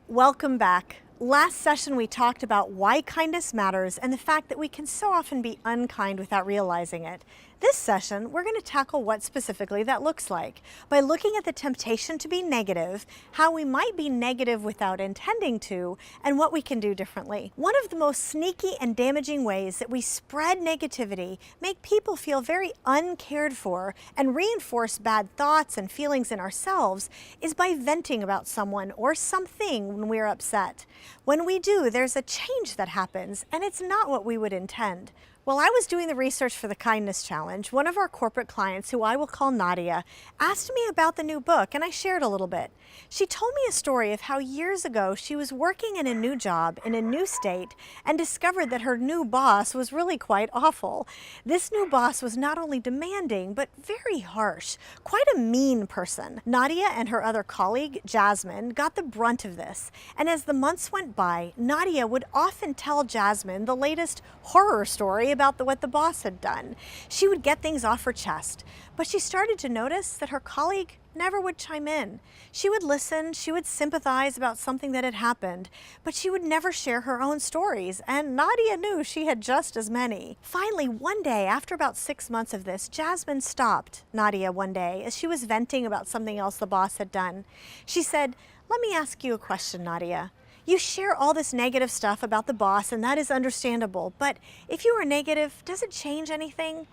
Welcome back. Last session we talked about why kindness matters and the fact that we can so often be unkind without realizing it. This session, we're going to tackle what specifically that looks like by looking at the temptation to be negative, how we might be negative without intending to, and what we can do differently. One of the most sneaky and damaging ways that we spread negativity, make people feel very uncared for, and reinforce bad thoughts and feelings in ourselves is by venting about someone or something when we're upset. When we do, there's a change that happens, and it's not what we would intend. While I was doing the research for the Kindness Challenge, one of our corporate clients, who I will call Nadia, asked me about the new book, and I shared a little bit. She told me a story of how years ago she was working in a new job in a new state and discovered that her new boss was really quite awful. This new boss was not only demanding, but very harsh, quite a mean person. Nadia and her other colleague, Jasmine, got the brunt of this, and as the months went by, Nadia would often tell Jasmine the latest horror story about what the boss had done. She would get things off her chest, but she started to notice that her colleague never would chime in. She would listen, she would sympathize about something that had happened, but she would never share her own stories, and Nadia knew she had just as many. Finally, one day, after about 6 months of this, Jasmine stopped Nadia one day as she was venting about something else the boss had done. She said, "Let me ask you a question, Nadia. You share all this negative stuff about the boss, and that is understandable, but if you were negative, does it change anything?"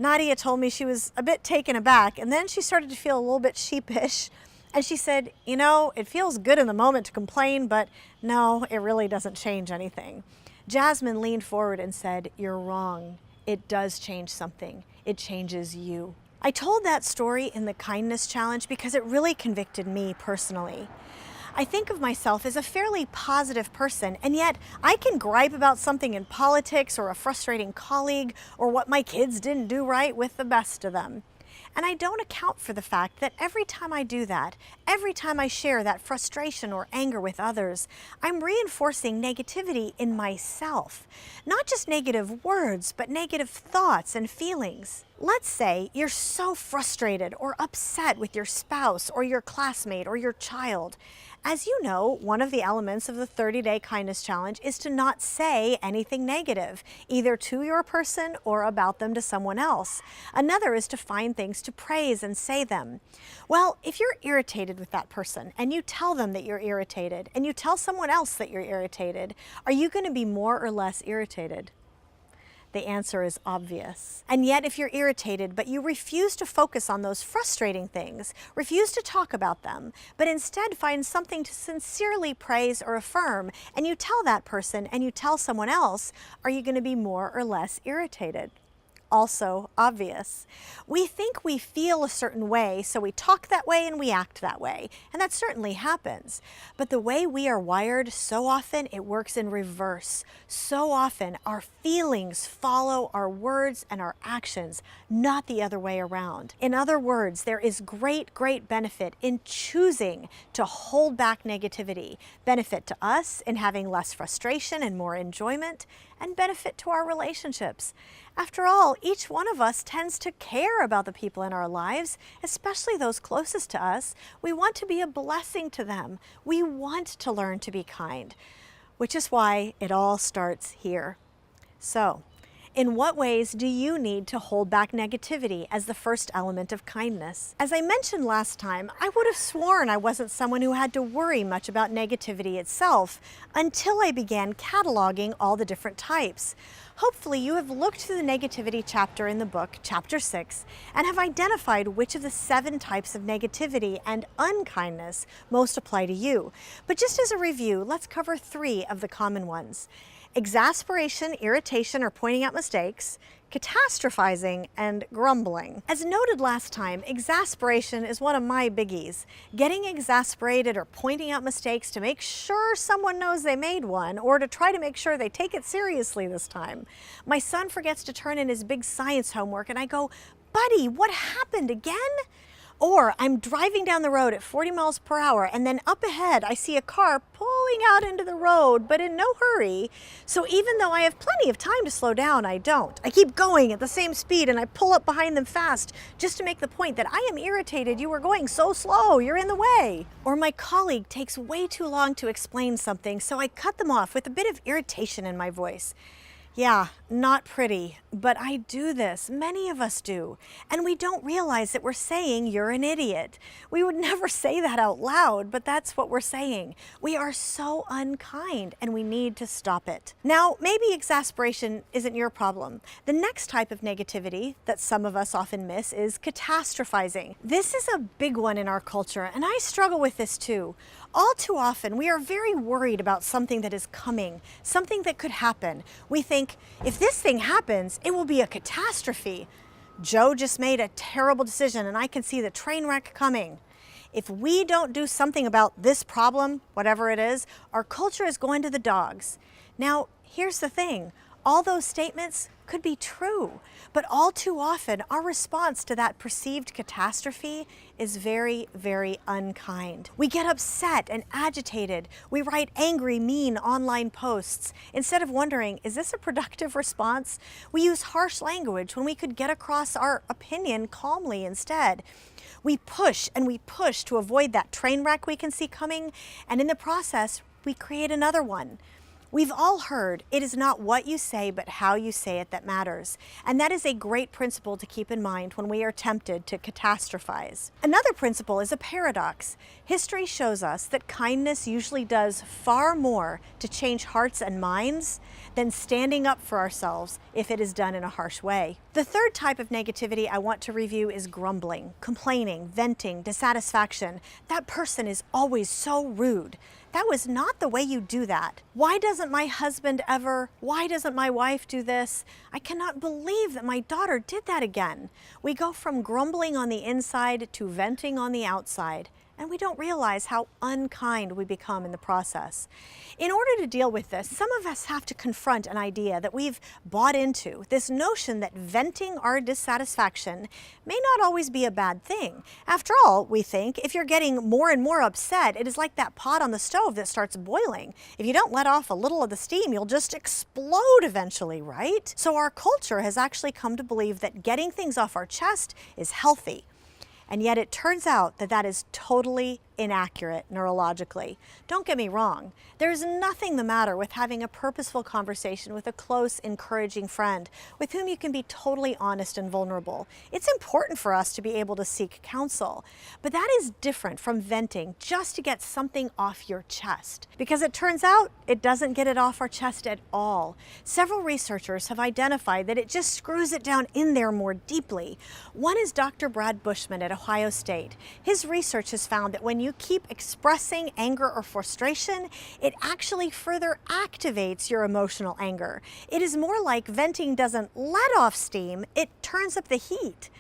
Nadia told me she was a bit taken aback, and then she started to feel a little bit sheepish, and she said, "You know, it feels good in the moment to complain, but no, it really doesn't change anything." Jasmine leaned forward and said, "You're wrong. It does change something. It changes you." I told that story in the Kindness Challenge because it really convicted me personally. I think of myself as a fairly positive person, and yet I can gripe about something in politics or a frustrating colleague or what my kids didn't do right with the best of them. And I don't account for the fact that every time I do that, every time I share that frustration or anger with others, I'm reinforcing negativity in myself. Not just negative words, but negative thoughts and feelings. Let's say you're so frustrated or upset with your spouse or your classmate or your child. As you know, one of the elements of the 30-day Kindness Challenge is to not say anything negative, either to your person or about them to someone else. Another is to find things to praise and say them. Well, if you're irritated with that person and you tell them that you're irritated and you tell someone else that you're irritated, are you going to be more or less irritated? The answer is obvious. And yet, if you're irritated, but you refuse to focus on those frustrating things, refuse to talk about them, but instead find something to sincerely praise or affirm, and you tell that person and you tell someone else, are you going to be more or less irritated? Also obvious. We think we feel a certain way, so we talk that way and we act that way, and that certainly happens. But the way we are wired, so often it works in reverse. So often our feelings follow our words and our actions, not the other way around. In other words, there is great benefit in choosing to hold back negativity. Benefit to us in having less frustration and more enjoyment, and benefit to our relationships. After all, each one of us tends to care about the people in our lives, especially those closest to us. We want to be a blessing to them. We want to learn to be kind, which is why it all starts here. So, in what ways do you need to hold back negativity as the first element of kindness? As I mentioned last time, I would have sworn I wasn't someone who had to worry much about negativity itself until I began cataloging all the different types. Hopefully you have looked through the negativity chapter in the book, chapter 6, and have identified which of the 7 types of negativity and unkindness most apply to you. But just as a review, let's cover 3 of the common ones: exasperation, irritation, or pointing out mistakes, catastrophizing, and grumbling. As noted last time, exasperation is one of my biggies. Getting exasperated or pointing out mistakes to make sure someone knows they made one, or to try to make sure they take it seriously this time. My son forgets to turn in his big science homework, and I go, "Buddy, what happened again?" Or I'm driving down the road at 40 miles per hour and then up ahead I see a car pulling out into the road, but in no hurry. So even though I have plenty of time to slow down, I don't. I keep going at the same speed and I pull up behind them fast just to make the point that I am irritated. You were going so slow, you're in the way. Or my colleague takes way too long to explain something, so I cut them off with a bit of irritation in my voice. Yeah, not pretty, but I do this. Many of us do. And we don't realize that we're saying you're an idiot. We would never say that out loud, but that's what we're saying. We are so unkind and we need to stop it. Now, maybe exasperation isn't your problem. The next type of negativity that some of us often miss is catastrophizing. This is a big one in our culture, and I struggle with this too. All too often, we are very worried about something that is coming, something that could happen. We think, if this thing happens, it will be a catastrophe. Joe just made a terrible decision and I can see the train wreck coming. If we don't do something about this problem, whatever it is, our culture is going to the dogs. Now, here's the thing. All those statements could be true, but all too often our response to that perceived catastrophe is very, very unkind. We get upset and agitated. We write angry, mean online posts. Instead of wondering, is this a productive response? We use harsh language when we could get across our opinion calmly instead. We push and we push to avoid that train wreck we can see coming, and in the process, we create another one. We've all heard it is not what you say, but how you say it that matters. And that is a great principle to keep in mind when we are tempted to catastrophize. Another principle is a paradox. History shows us that kindness usually does far more to change hearts and minds than standing up for ourselves if it is done in a harsh way. The third type of negativity I want to review is grumbling, complaining, venting, dissatisfaction. That person is always so rude. That was not the way you do that. Why doesn't my husband ever? Why doesn't my wife do this? I cannot believe that my daughter did that again. We go from grumbling on the inside to venting on the outside, and we don't realize how unkind we become in the process. In order to deal with this, some of us have to confront an idea that we've bought into, this notion that venting our dissatisfaction may not always be a bad thing. After all, we think, if you're getting more and more upset, it is like that pot on the stove that starts boiling. If you don't let off a little of the steam, you'll just explode eventually, right? So our culture has actually come to believe that getting things off our chest is healthy. And yet it turns out that that is totally inaccurate neurologically. Don't get me wrong. There's nothing the matter with having a purposeful conversation with a close, encouraging friend with whom you can be totally honest and vulnerable. It's important for us to be able to seek counsel, but that is different from venting just to get something off your chest, because it turns out it doesn't get it off our chest at all. Several researchers have identified that it just screws it down in there more deeply. One is Dr. Brad Bushman at Ohio State. His research has found that when you keep expressing anger or frustration, it actually further activates your emotional anger. It is more like venting doesn't let off steam, it turns up the heat.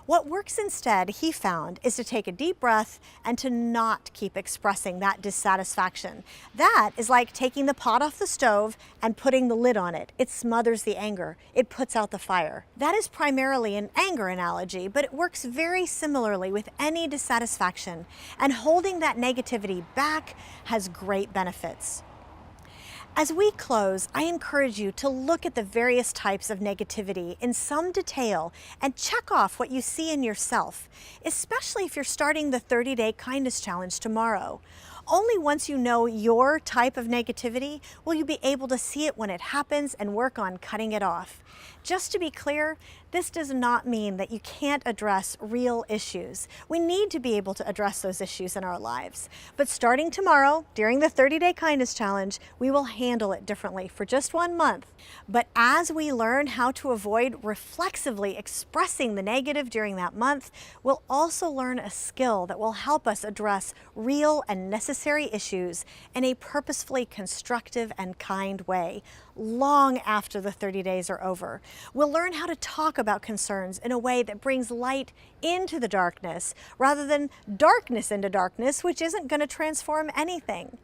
What works instead, he found, is to take a deep breath and to not keep expressing that dissatisfaction. That is like taking the pot off the stove and putting the lid on it. It smothers the anger. It puts out the fire. That is primarily an anger analogy, but it works very similarly with any dissatisfaction. And holding that negativity back has great benefits. As we close, I encourage you to look at the various types of negativity in some detail and check off what you see in yourself, especially if you're starting the 30-day kindness challenge tomorrow. Only once you know your type of negativity will you be able to see it when it happens and work on cutting it off. Just to be clear, this does not mean that you can't address real issues. We need to be able to address those issues in our lives. But starting tomorrow, during the 30-day kindness challenge, we will handle it differently for just 1 month. But as we learn how to avoid reflexively expressing the negative during that month, we'll also learn a skill that will help us address real and necessary issues in a purposefully constructive and kind way long after the 30 days are over. We'll learn how to talk about concerns in a way that brings light into the darkness rather than darkness into darkness, which isn't going to transform anything.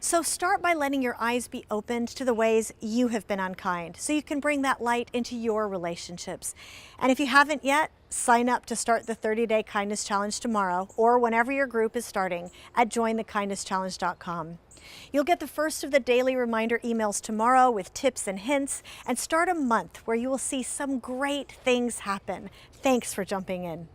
So start by letting your eyes be opened to the ways you have been unkind so you can bring that light into your relationships. And if you haven't yet, sign up to start the 30-day Kindness Challenge tomorrow or whenever your group is starting at jointhekindnesschallenge.com. You'll get the first of the daily reminder emails tomorrow with tips and hints, and start a month where you will see some great things happen. Thanks for jumping in.